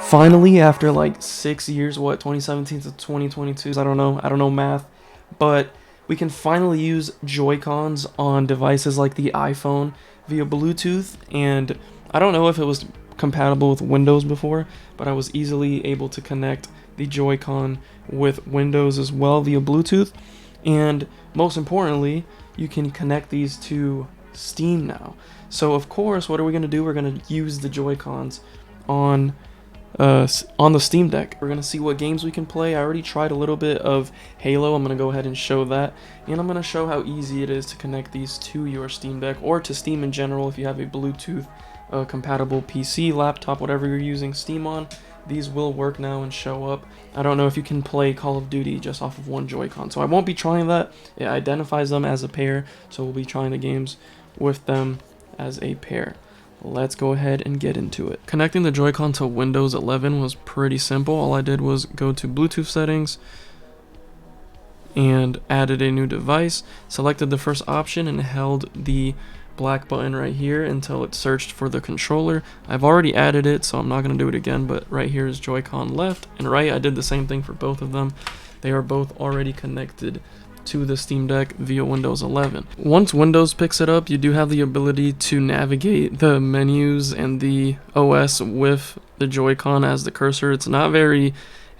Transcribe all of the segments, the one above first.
Finally, after like 6 years, what, 2017 to 2022, I don't know math, but we can finally use Joy-Cons on devices like the iPhone via Bluetooth, and I don't know if it was compatible with Windows before, but I was easily able to connect the Joy-Con with Windows as well via Bluetooth, and most importantly, you can connect these to Steam now. So of course, what are we going to do? We're going to use the Joy-Cons on on the Steam Deck. We're gonna see what games we can play. I already tried a little bit of Halo. I'm gonna go ahead and show that, and I'm gonna show how easy it is to connect these to your Steam Deck or to Steam in general. If you have a Bluetooth compatible PC, laptop, whatever you're using Steam on, these will work now and show up. I don't know if you can play Call of Duty just off of one Joy-Con, so I won't be trying that. It identifies them as a pair, so we'll be trying the games with them as a pair. Let's go ahead and get into it. Connecting the Joy-Con to Windows 11 was pretty simple. All I did was go to Bluetooth settings and added a new device, selected the first option and held the black button right here until it searched for the controller. I've already added it, so I'm not going to do it again, but right here is Joy-Con left and right. I did the same thing for both of them. They are both already connected to the Steam Deck via Windows 11. Once Windows picks it up, you do have the ability to navigate the menus and the OS with the Joy-Con as the cursor. It's not very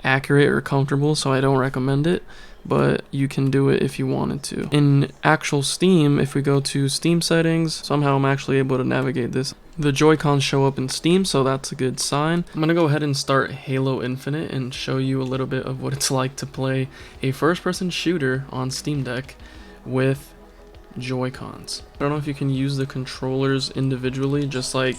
accurate or comfortable, so I don't recommend it, but you can do it if you wanted to. In actual Steam, if we go to Steam settings, somehow I'm actually able to navigate this. The Joy-Cons show up in Steam, so that's a good sign. I'm gonna go ahead and start Halo Infinite and show you a little bit of what it's like to play a first-person shooter on Steam Deck with Joy-Cons. I don't know if you can use the controllers individually, just like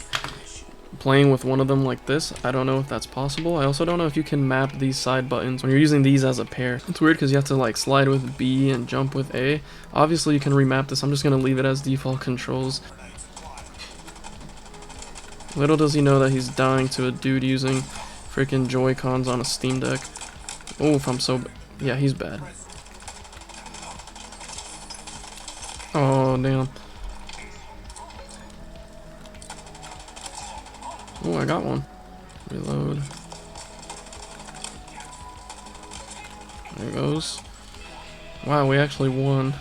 playing with one of them like this. I don't know if that's possible. I also don't know if you can map these side buttons when you're using these as a pair. It's weird because you have to like slide with B and jump with A. Obviously you can remap this. I'm just gonna leave it as default controls. Little does he know that he's dying to a dude using freaking Joy-Cons on a Steam Deck. Oof, I'm so... yeah, he's bad. Oh, damn. Oh, I got one. Reload. There it goes. Wow, we actually won.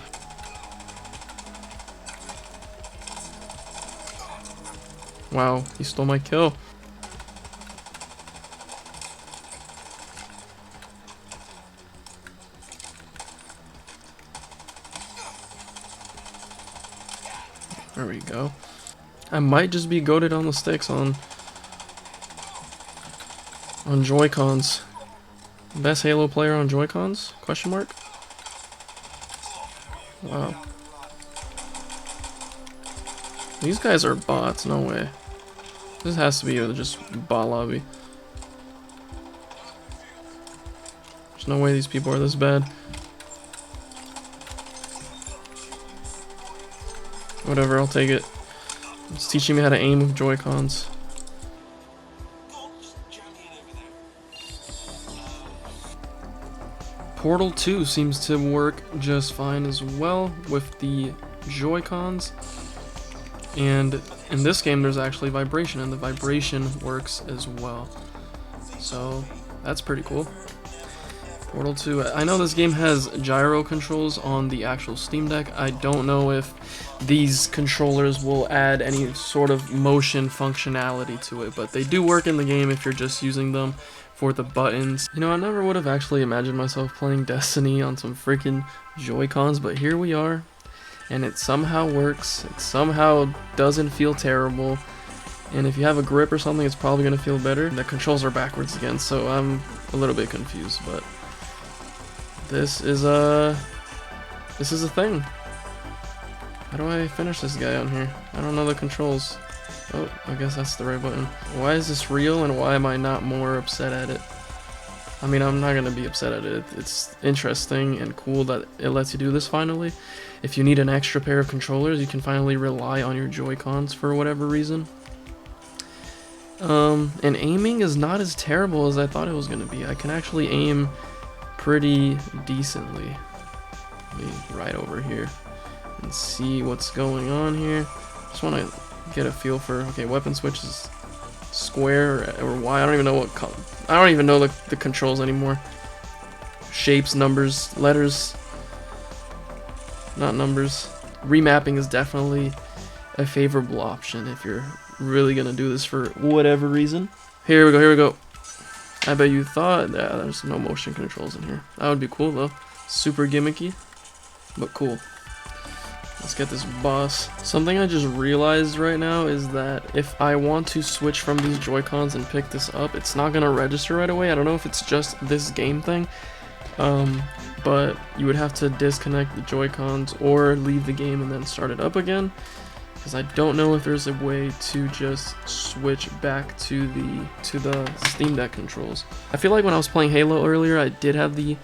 Wow, he stole my kill. There we go. I might just be goated on the sticks on Joy-Cons. Best Halo player on Joy-Cons? Question mark? Wow. These guys are bots, no way. This has to be just bot lobby. There's no way these people are this bad. Whatever, I'll take it. It's teaching me how to aim with Joy-Cons. Portal 2 seems to work just fine as well with the Joy-Cons. And in this game there's actually vibration, and the vibration works as well. So that's pretty cool. Portal 2, I know this game has gyro controls on the actual Steam Deck. I don't know if these controllers will add any sort of motion functionality to it, but they do work in the game if you're just using them for the buttons. You know, I never would have actually imagined myself playing Destiny on some freaking Joy-Cons, but here we are. And it somehow works, it somehow doesn't feel terrible, and if you have a grip or something it's probably going to feel better. The controls are backwards again, so I'm a little bit confused, but this is a thing. How do I finish this guy on here? I don't know the controls. Oh, I guess that's the right button. Why is this real and why am I not more upset at it? I mean, I'm not going to be upset at it. It's interesting and cool that it lets you do this finally. If you need an extra pair of controllers, you can finally rely on your Joy-Cons for whatever reason. And aiming is not as terrible as I thought it was going to be. I can actually aim pretty decently. right over here and see what's going on here. Just want to get a feel for, okay, weapon switch is square or Y. I don't even know what color. I don't even know the controls anymore. Shapes, numbers, letters, not numbers. Remapping is definitely a favorable option if you're really gonna do this for whatever reason. Here we go, here we go. I bet you thought, yeah, there's no motion controls in here. That would be cool though. Super gimmicky, but cool. Let's get this boss. Something I just realized right now is that if I want to switch from these Joy-Cons and pick this up, it's not gonna register right away. I don't know if it's just this game thing, but you would have to disconnect the Joy-Cons or leave the game and then start it up again, because I don't know if there's a way to just switch back to the Steam Deck controls. I feel like when I was playing Halo earlier, I did have the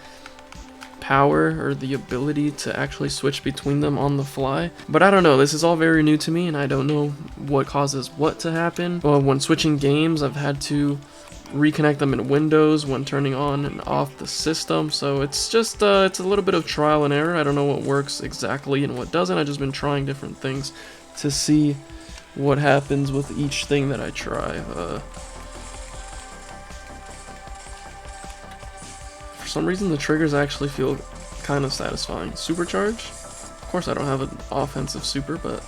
power or the ability to actually switch between them on the fly, but I don't know, this is all very new to me and I don't know what causes what to happen. Well, when switching games, I've had to reconnect them in Windows when turning on and off the system, so it's just it's a little bit of trial and error. I don't know what works exactly and what doesn't. I've just been trying different things to see what happens with each thing that I try. For some reason the triggers actually feel kind of satisfying. Supercharge? Of course I don't have an offensive super, but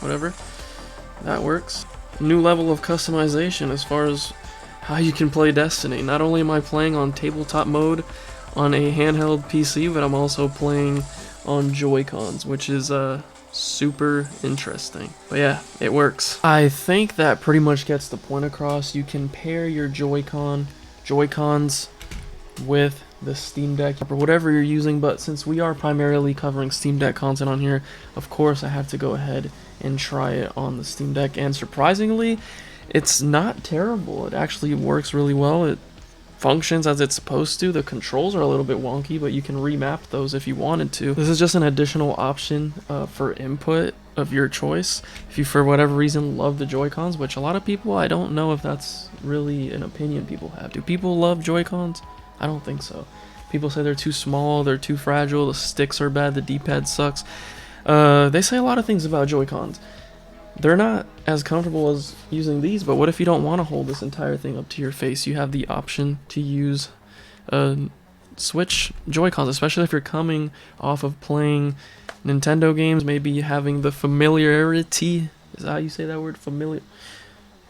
whatever. That works. New level of customization as far as how you can play Destiny. Not only am I playing on tabletop mode on a handheld PC, but I'm also playing on Joy-Cons, which is super interesting. But yeah, it works. I think that pretty much gets the point across. You can pair your Joy-Cons with the Steam Deck or whatever you're using, but since we are primarily covering Steam Deck content on here, of course I have to go ahead and try it on the Steam Deck, and surprisingly it's not terrible. It actually works really well. It functions as it's supposed to. The controls are a little bit wonky, but you can remap those if you wanted to. This is just an additional option for input of your choice if you for whatever reason love the Joy-Cons, which a lot of people, I don't know if that's really an opinion people have. Do people love Joy-Cons? I don't think so. People say they're too small, they're too fragile, the sticks are bad, the D-pad sucks. They say a lot of things about Joy-Cons. They're not as comfortable as using these, but what if you don't want to hold this entire thing up to your face? You have the option to use Switch Joy-Cons, especially if you're coming off of playing Nintendo games, maybe having the familiarity, is that how you say that word? Familiar.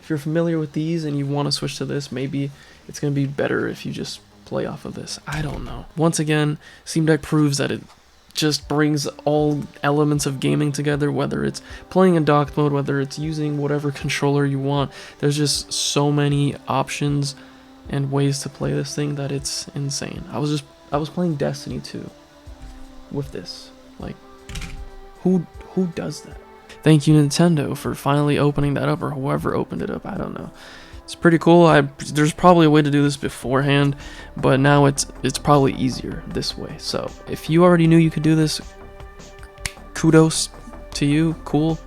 If you're familiar with these and you want to switch to this, maybe it's going to be better if you just play off of this. I don't know. Once again, Steam Deck proves that it just brings all elements of gaming together, whether it's playing in docked mode, whether it's using whatever controller you want. There's just so many options and ways to play this thing that it's insane. I was playing Destiny 2 with this. Like, who does that? Thank you, Nintendo, for finally opening that up, or whoever opened it up. I don't know. It's pretty cool. There's probably a way to do this beforehand, but now it's probably easier this way. So if you already knew you could do this, kudos to you. Cool.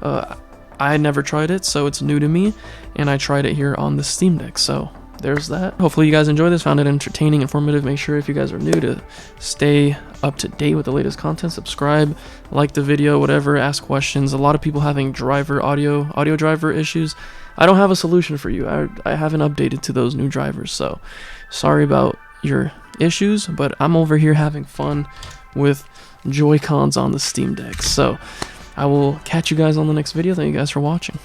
I had never tried it, so it's new to me, and I tried it here on the Steam Deck. So there's that. Hopefully you guys enjoyed this, found it entertaining, informative. Make sure if you guys are new to stay up to date with the latest content, subscribe, like the video, whatever, ask questions. A lot of people having audio driver issues. I don't have a solution for you. I haven't updated to those new drivers, so sorry about your issues, but I'm over here having fun with Joy-Cons on the Steam Deck. So I will catch you guys on the next video. Thank you guys for watching.